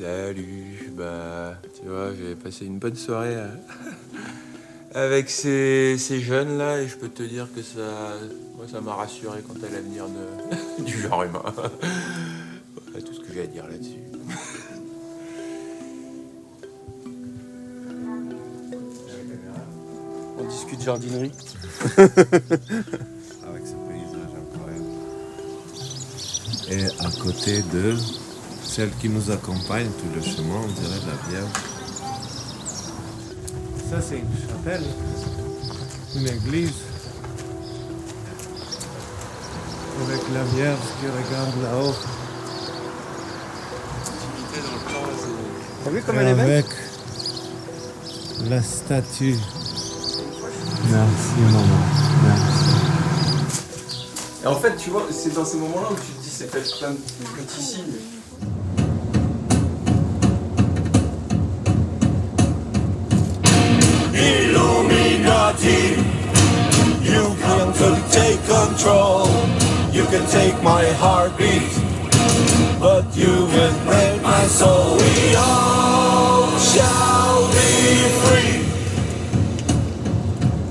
Salut, tu vois, j'ai passé une bonne soirée avec ces jeunes là et je peux te dire que ça m'a rassuré quant à l'avenir du genre humain. Voilà tout ce que j'ai à dire là-dessus. On discute jardinerie. Avec ce paysage incroyable. Et à côté de celle qui nous accompagne tout le chemin, on dirait la Vierge. Ça c'est une chapelle, une église. Avec la Vierge qui regarde là-haut. T'as vu comme elle Et est belle? avec la statue. Merci maman, merci. Et en fait, tu vois, c'est dans ces moments-là où tu te dis c'est fait plein de petits signes. Illuminati, you come to take control. You can take my heartbeat, but you will break my soul. We all shall be free.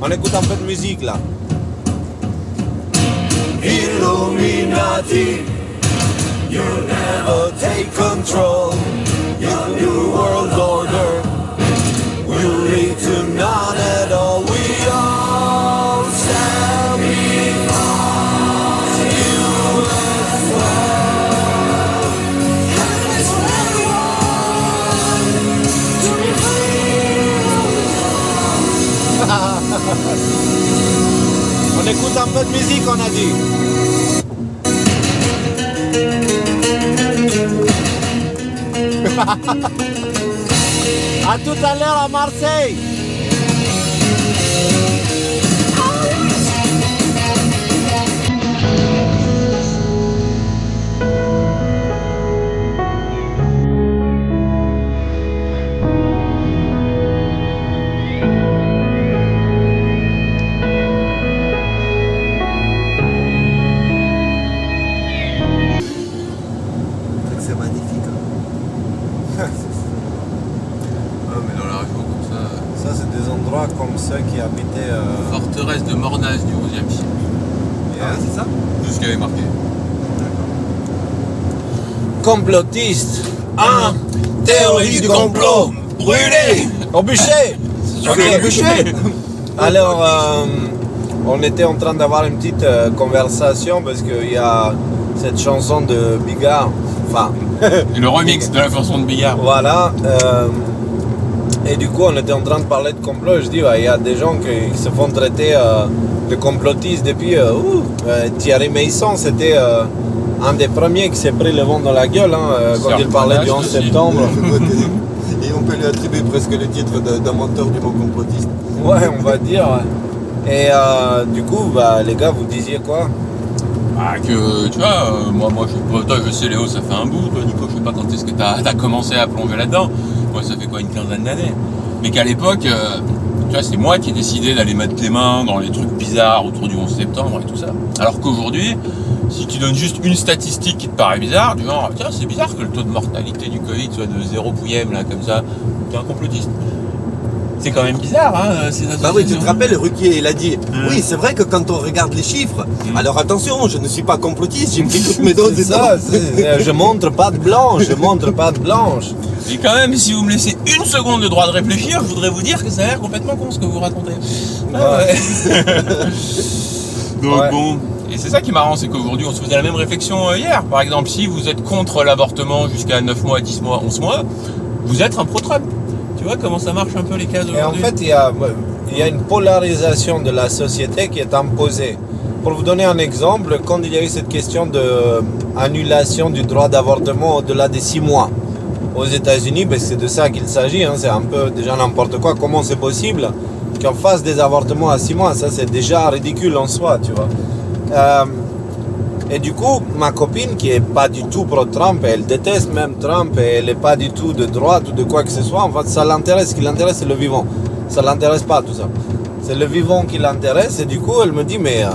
On écoute un peu de musique là. Illuminati, you never take control. Your new world order will lead to none at all. We all shall be lost. You as well. Heaven is for everyone to be free. On écoute un peu de musique, on a dit. À tout à l'heure à Marseille. C'est magnifique. Ah mais dans la région comme ça, Ça, c'est des endroits comme ceux qui habitaient. forteresse de Mornaz du XIe siècle. Ah oui, c'est ça? C'est ce qui avait marqué. Complotistes. Théorie du complot. Brûlé. Au bûcher. Ok, bûcher. Alors, on était en train d'avoir une petite conversation parce qu'il y a cette chanson de Bigard. Enfin, Et le remix de la chanson de Bigard. voilà. Et du coup, on était en train de parler de complot. Et je dis, il y a des gens qui se font traiter de complotistes depuis. Thierry Meyssan, c'était un des premiers qui s'est pris le vent dans la gueule quand il parlait du 11 aussi. septembre. Et on peut lui attribuer presque le titre d'inventeur du mot complotiste. Ouais, on va dire. Ouais. Et du coup, les gars, vous disiez quoi? Ah que tu vois, moi je sais pas, toi je sais Léo ça fait un bout, toi Nico je sais pas quand est-ce que t'as commencé à plonger là-dedans, moi ça fait quoi une quinzaine d'années, mais qu'à l'époque, tu vois c'est moi qui ai décidé d'aller mettre les mains dans les trucs bizarres autour du 11 septembre et tout ça, alors qu'aujourd'hui, si tu donnes juste une statistique qui te paraît bizarre, du genre tiens c'est bizarre que le taux de mortalité du Covid soit de 0 pouillème là comme ça, t'es un complotiste. C'est quand même bizarre, hein, ces Bah oui, tu te associations. rappelles, Ruquier, il a dit oui, c'est vrai que quand on regarde les chiffres, alors attention, je ne suis pas complotiste, j'ai pris toutes mes doses C'est et ça, je montre pas de blanche, je montre pas de blanche. Et quand même, si vous me laissez une seconde de droit de réfléchir, je voudrais vous dire que ça a l'air complètement con ce que vous racontez. Ah ouais. Donc Ouais. bon, et c'est ça qui est marrant, c'est qu'aujourd'hui on se faisait la même réflexion hier. Par exemple, si vous êtes contre l'avortement jusqu'à 9 mois, 10 mois, 11 mois, vous êtes un pro-Trump. Tu vois comment ça marche un peu les cases Et en aujourd'hui? fait, il y a une polarisation de la société qui est imposée. Pour vous donner un exemple, quand il y a eu cette question d'annulation du droit d'avortement au-delà des 6 mois aux États-Unis, c'est de ça qu'il s'agit, c'est un peu déjà n'importe quoi. Comment c'est possible qu'on fasse des avortements à 6 mois? Ça, c'est déjà ridicule en soi, tu vois. Et du coup, ma copine qui est pas du tout pro-Trump, elle déteste même Trump et elle n'est pas du tout de droite ou de quoi que ce soit. En fait, ça l'intéresse. Ce qui l'intéresse, c'est le vivant. Ça l'intéresse pas tout ça. C'est le vivant qui l'intéresse. Et du coup, elle me dit, mais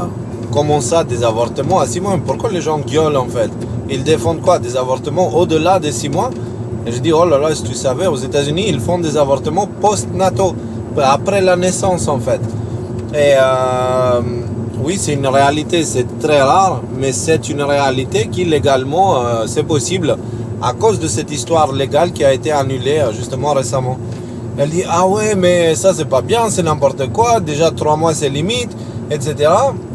comment ça, des avortements à 6 mois? Pourquoi les gens gueulent en fait? Ils défendent quoi? Des avortements au-delà des 6 mois? Et je dis, oh là là, si tu savais, aux États-Unis, ils font des avortements post-nataux, après la naissance en fait. Et oui, c'est une réalité, c'est très rare, mais c'est une réalité qui légalement, c'est possible à cause de cette histoire légale qui a été annulée justement récemment. Elle dit, ah ouais, mais ça c'est pas bien, c'est n'importe quoi, déjà 3 mois c'est limite, etc.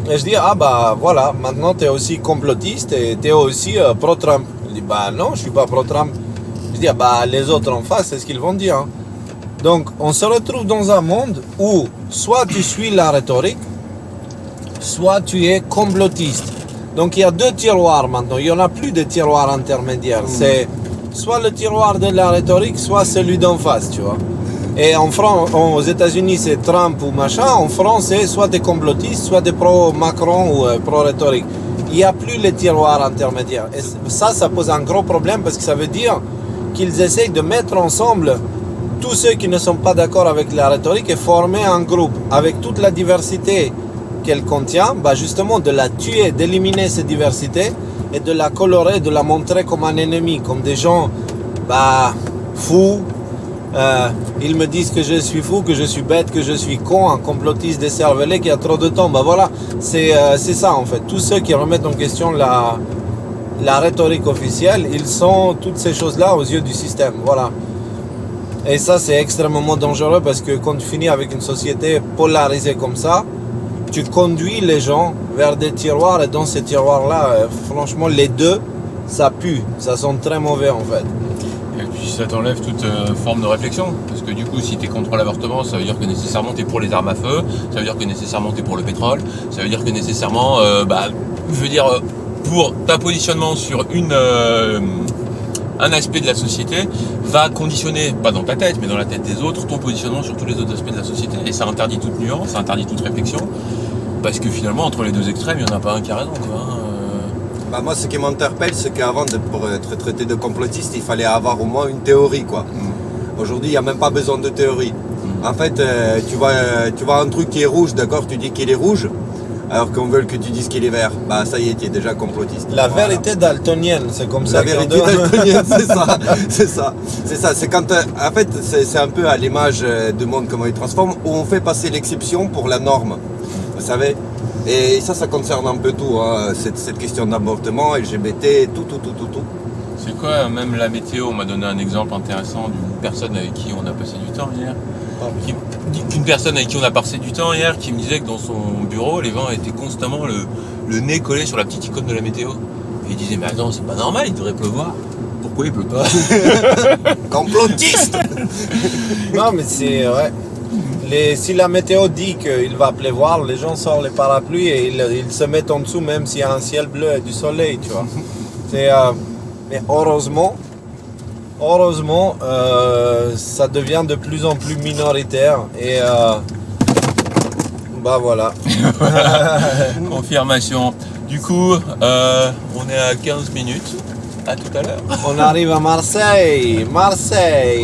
Et je dis, ah bah voilà, maintenant tu es aussi complotiste et tu es aussi pro-Trump. Elle dit, bah non, je suis pas pro-Trump. Je dis, ah bah les autres en face, c'est ce qu'ils vont dire. Hein. Donc on se retrouve dans un monde où soit tu suis la rhétorique, soit tu es complotiste. Donc il y a 2 tiroirs maintenant, il n'y en a plus de tiroirs intermédiaires. C'est soit le tiroir de la rhétorique, soit celui d'en face, tu vois. Et en France, aux États-Unis, c'est Trump ou machin. En France, c'est soit des complotistes, soit des pro-Macron ou pro-rhétorique. Il n'y a plus les tiroirs intermédiaires. Et ça pose un gros problème parce que ça veut dire qu'ils essayent de mettre ensemble tous ceux qui ne sont pas d'accord avec la rhétorique et former un groupe avec toute la diversité qu'elle contient, bah justement de la tuer, d'éliminer cette diversité et de la colorer, de la montrer comme un ennemi, comme des gens fous. Ils me disent que je suis fou, que je suis bête, que je suis con, un complotiste décervelé qui a trop de temps. Bah voilà, c'est ça en fait. Tous ceux qui remettent en question la rhétorique officielle, ils sont toutes ces choses-là aux yeux du système. Voilà. Et ça, c'est extrêmement dangereux parce que quand tu finis avec une société polarisée comme ça, tu conduis les gens vers des tiroirs et dans ces tiroirs-là, franchement, les deux, ça pue. Ça sent très mauvais en fait. Et puis ça t'enlève toute forme de réflexion. Parce que du coup, si tu es contre l'avortement, ça veut dire que nécessairement tu es pour les armes à feu, ça veut dire que nécessairement tu es pour le pétrole, ça veut dire que nécessairement, pour ta positionnement sur un aspect de la société, va conditionner, pas dans ta tête, mais dans la tête des autres, ton positionnement sur tous les autres aspects de la société. Et ça interdit toute nuance, ça interdit toute réflexion. Parce que finalement, entre les 2 extrêmes, il n'y en a pas un qui a raison. Bah moi, ce qui m'interpelle, c'est qu'avant, pour être traité de complotiste, il fallait avoir au moins une théorie, quoi. Aujourd'hui, il n'y a même pas besoin de théorie. En fait, tu vois un truc qui est rouge, d'accord, tu dis qu'il est rouge, alors qu'on veut que tu dises qu'il est vert. Bah ça y est, tu es déjà complotiste. La vérité daltonienne, c'est comme ça. La vérité daltonienne, c'est ça. C'est quand, en fait, c'est un peu à l'image du monde, comment il transforme, où on fait passer l'exception pour la norme. Vous savez. Et ça concerne un peu tout, hein, cette question d'avortement, LGBT, tout. C'est quoi, même la météo, on m'a donné un exemple intéressant d'une personne avec qui on a passé du temps hier. Qu'une personne avec qui on a passé du temps hier qui me disait que dans son bureau, les gens étaient constamment le nez collé sur la petite icône de la météo. Et il disait, mais attends, c'est pas normal, il devrait pleuvoir. Pourquoi il pleut pas? Complotiste. Non, mais c'est ouais. Si la météo dit qu'il va pleuvoir, les gens sortent les parapluies et ils se mettent en dessous même s'il y a un ciel bleu et du soleil, tu vois. Mais heureusement, ça devient de plus en plus minoritaire et bah voilà. Confirmation. Du coup, on est à 15 minutes. À tout à l'heure. On arrive à Marseille. Marseille.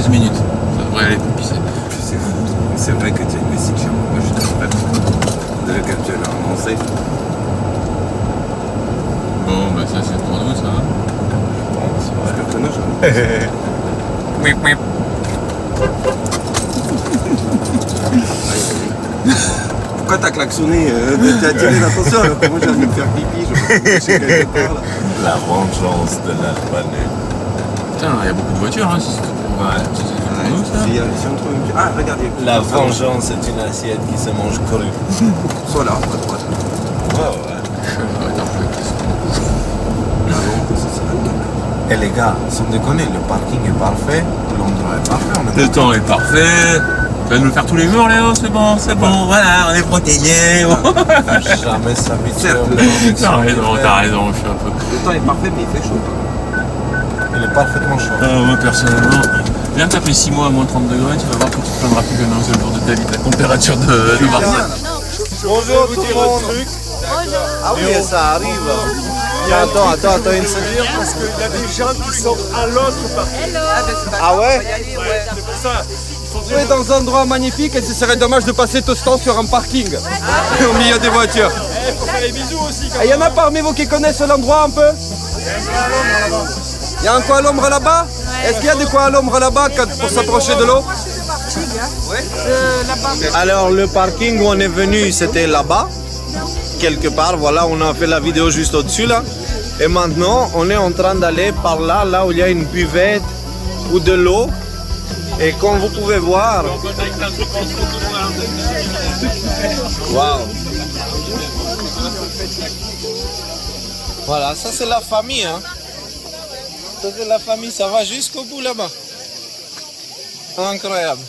Minutes, ça devrait aller pour pisser. C'est vrai que tu as une message. Moi, je te rappelle de laquelle tu as annoncé. Bon, bah ça c'est pour nous, ça. Je te connais, Oui, oui. Pourquoi t'as klaxonné? T'as attiré l'attention alors que moi j'ai envie de faire pipi, je sais quelque part là. La vengeance de l'Albanais. Putain, il y a beaucoup de voitures, hein. C'est pour nous, ça. Si on trouve une... Ah, regardez. La vengeance est une assiette qui se mange crue. Soit là, à droite. Ouais. Et les gars, sans déconner, le parking est parfait, l'endroit est parfait. Le temps est parfait, Tu vas nous le faire tous les jours, Léo, c'est bon, voilà, on est protéinés. Jamais s'habituer. T'as raison, je suis un peu. Le temps est parfait, mais il fait chaud. Il est parfaitement chaud. Moi, personnellement, viens taper 6 mois à moins 30 degrés, tu vas voir que tu te plaindras plus jamais un seul jour de ta vie de la température de Marseille. Bonjour tout le monde. Ah oui, ça arrive. Attends, une seconde. Parce qu'il y a des gens qui sont à l'autre partie. Ah ouais? Tu es dans un endroit magnifique et ce serait dommage de passer tout ce temps sur un parking au milieu des voitures. Il faut faire les bisous aussi. Il y en a parmi vous qui connaissent l'endroit un peu? Il y a un coin à l'ombre là-bas? Est-ce qu'il y a des coins à l'ombre là-bas pour s'approcher de l'eau? Alors le parking où on est venu, c'était là-bas, quelque part. Voilà, on a fait la vidéo juste au-dessus là. Et maintenant, on est en train d'aller par là, là où il y a une buvette ou de l'eau. Et comme vous pouvez voir, waouh. Voilà, ça c'est la famille, hein. Ça c'est la famille, ça va jusqu'au bout là-bas. Incroyable.